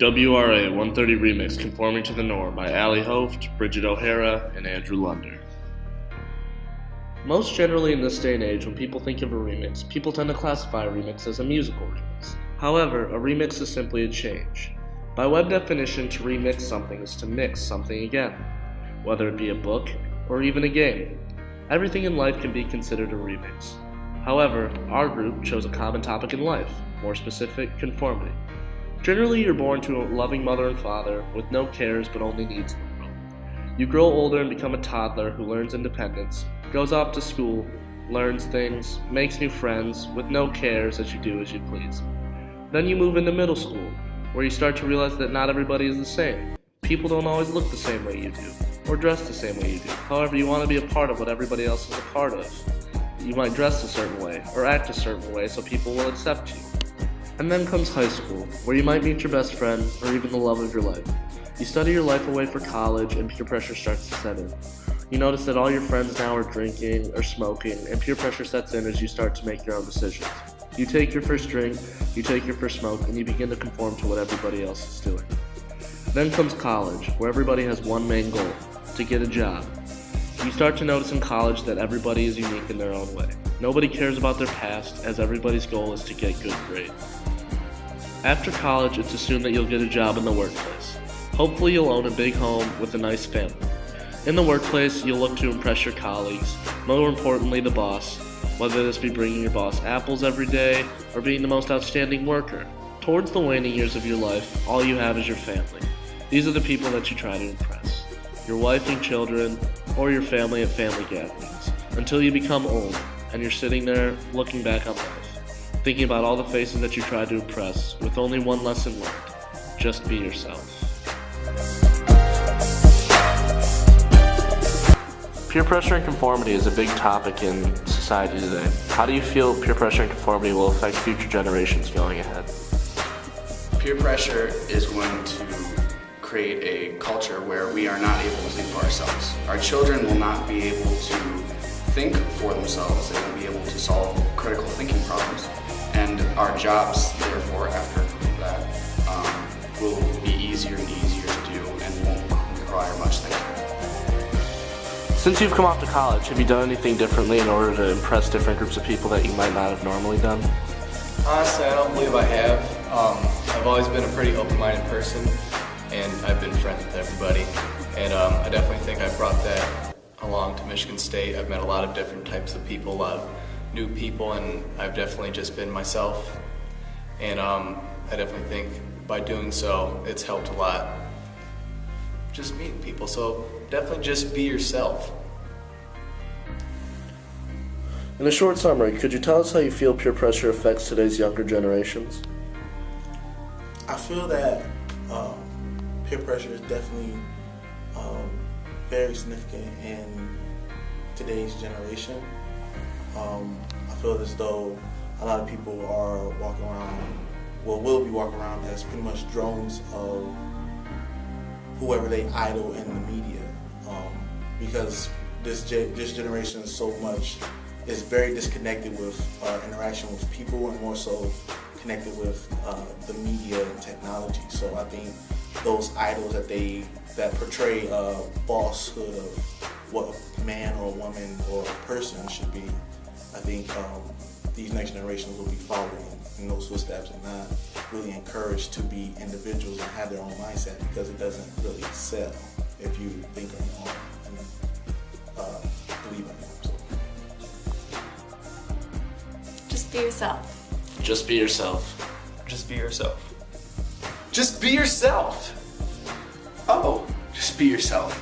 WRA 130 Remix Conforming to the Norm by Ali Hoft, Bridget O'Hara, and Andrew Lunder. Most generally in this day and age, when people think of a remix, people tend to classify a remix as a musical remix. However, a remix is simply a change. By web definition, to remix something is to mix something again, whether it be a book or even a game. Everything in life can be considered a remix. However, our group chose a common topic in life, more specific, conformity. Generally, you're born to a loving mother and father with no cares but only needs in the world. You grow older and become a toddler who learns independence, goes off to school, learns things, makes new friends with no cares as you do as you please. Then you move into middle school, where you start to realize that not everybody is the same. People don't always look the same way you do, or dress the same way you do. However, you want to be a part of what everybody else is a part of. You might dress a certain way, or act a certain way so people will accept you. And then comes high school, where you might meet your best friend, or even the love of your life. You study your life away for college, and peer pressure starts to set in. You notice that all your friends now are drinking or smoking, and peer pressure sets in as you start to make your own decisions. You take your first drink, you take your first smoke, and you begin to conform to what everybody else is doing. Then comes college, where everybody has one main goal, to get a job. You start to notice in college that everybody is unique in their own way. Nobody cares about their past, as everybody's goal is to get good grades. After college, it's assumed that you'll get a job in the workplace. Hopefully you'll own a big home with a nice family. In the workplace, you'll look to impress your colleagues, more importantly the boss, whether this be bringing your boss apples every day or being the most outstanding worker. Towards the waning years of your life, all you have is your family. These are the people that you try to impress. Your wife and children, or your family at family gatherings, until you become old and you're sitting there looking back on life, thinking about all the faces that you tried to impress with only one lesson learned: just be yourself. Peer pressure and conformity is a big topic in society today. How do you feel peer pressure and conformity will affect future generations going ahead? Peer pressure is going to create a culture where we are not able to think for ourselves. Our children will not be able to think for themselves. They won't be able to solve critical thinking problems. And our jobs, therefore, after that, will be easier and easier to do and won't require much thinking. Since you've come off to college, have you done anything differently in order to impress different groups of people that you might not have normally done? Honestly, I don't believe I have. I've always been a pretty open-minded person, and I've been friends with everybody. And I definitely think I brought that along to Michigan State. I've met a lot of different types of people, a lot of new people, and I've definitely just been myself. And I definitely think by doing so, it's helped a lot. Just meeting people, so definitely just be yourself. In a short summary, could you tell us how you feel peer pressure affects today's younger generations? I feel that peer pressure is definitely very significant in today's generation. I feel as though a lot of people are walking around, will be walking around as pretty much drones of whoever they idol in the media, because this generation is very disconnected with interaction with people, and more so connected with the media and technology. So I think those idols that portray a falsehood of what a man or a woman or a person should be, I think these next generations will be following in those footsteps and not really encouraged to be individuals and have their own mindset, because it doesn't really sell if you think on your own and believe on it. So. Just be yourself. Just be yourself. Just be yourself. Just be yourself. Oh, just be yourself.